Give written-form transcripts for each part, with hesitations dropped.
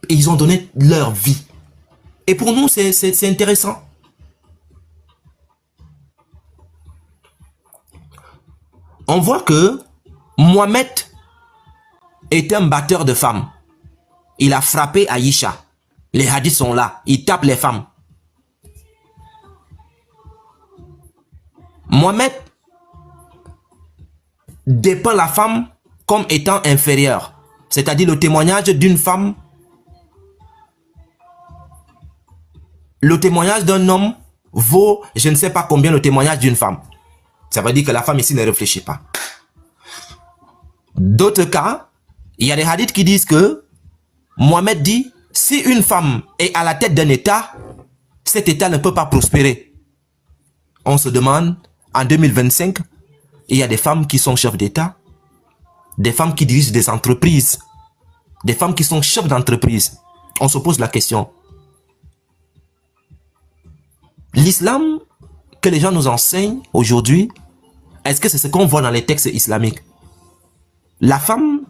Et ils ont donné leur vie. Et pour nous, c'est intéressant. On voit que Mohamed est un batteur de femmes. Il a frappé Aïcha. Les hadiths sont là. Il tape les femmes. Mohamed dépeint la femme comme étant inférieure. C'est-à-dire le témoignage d'une femme. Le témoignage d'un homme vaut je ne sais pas combien le témoignage d'une femme. Ça veut dire que la femme ici ne réfléchit pas. D'autres cas, il y a des hadiths qui disent que Mohamed dit, si une femme est à la tête d'un État, cet État ne peut pas prospérer. On se demande, en 2025, il y a des femmes qui sont chefs d'État, des femmes qui dirigent des entreprises, des femmes qui sont chefs d'entreprise. On se pose la question. L'islam que les gens nous enseignent aujourd'hui, est-ce que c'est ce qu'on voit dans les textes islamiques? La femme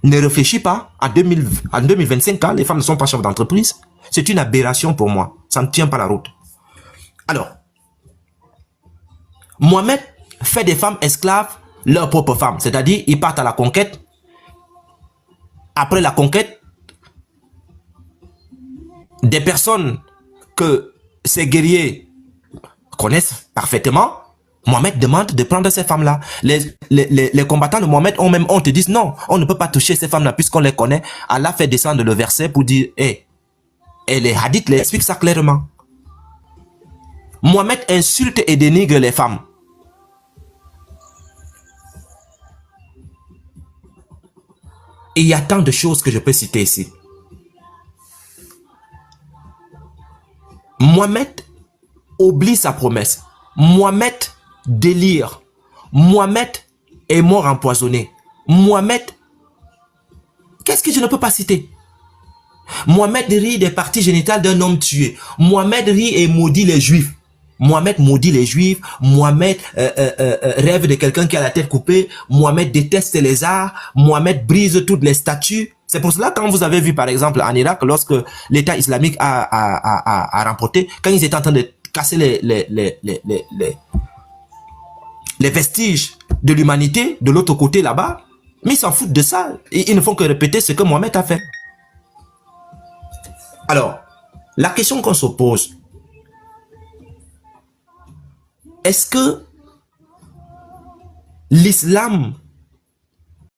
ne réfléchit pas. En 2025, les femmes ne sont pas chefs d'entreprise. C'est une aberration pour moi. Ça ne tient pas la route. Alors, Mohamed fait des femmes esclaves leurs propres femmes. C'est-à-dire, ils partent à la conquête. Après la conquête, des personnes que ces guerriers connaissent parfaitement, Mohamed demande de prendre ces femmes-là. Les combattants de Mohamed ont même honte et disent non, on ne peut pas toucher ces femmes-là puisqu'on les connaît. Allah fait descendre le verset pour dire, et les hadiths les expliquent ça clairement. Mohamed insulte et dénigre les femmes. Et il y a tant de choses que je peux citer ici. Mohamed oublie sa promesse. Mohamed délire. Mohamed est mort empoisonné. Mohamed, qu'est-ce que je ne peux pas citer? Mohamed rit des parties génitales d'un homme tué. Mohamed rit et maudit les juifs. Mohamed maudit les juifs. Mohamed rêve de quelqu'un qui a la tête coupée. Mohamed déteste les arts. Mohamed brise toutes les statues. C'est pour cela quand vous avez vu par exemple en Irak, lorsque l'État islamique a remporté, quand ils étaient en train de casser les vestiges de l'humanité de l'autre côté là-bas, mais ils s'en foutent de ça. Ils ne font que répéter ce que Mohamed a fait. Alors, la question qu'on se pose, est-ce que l'islam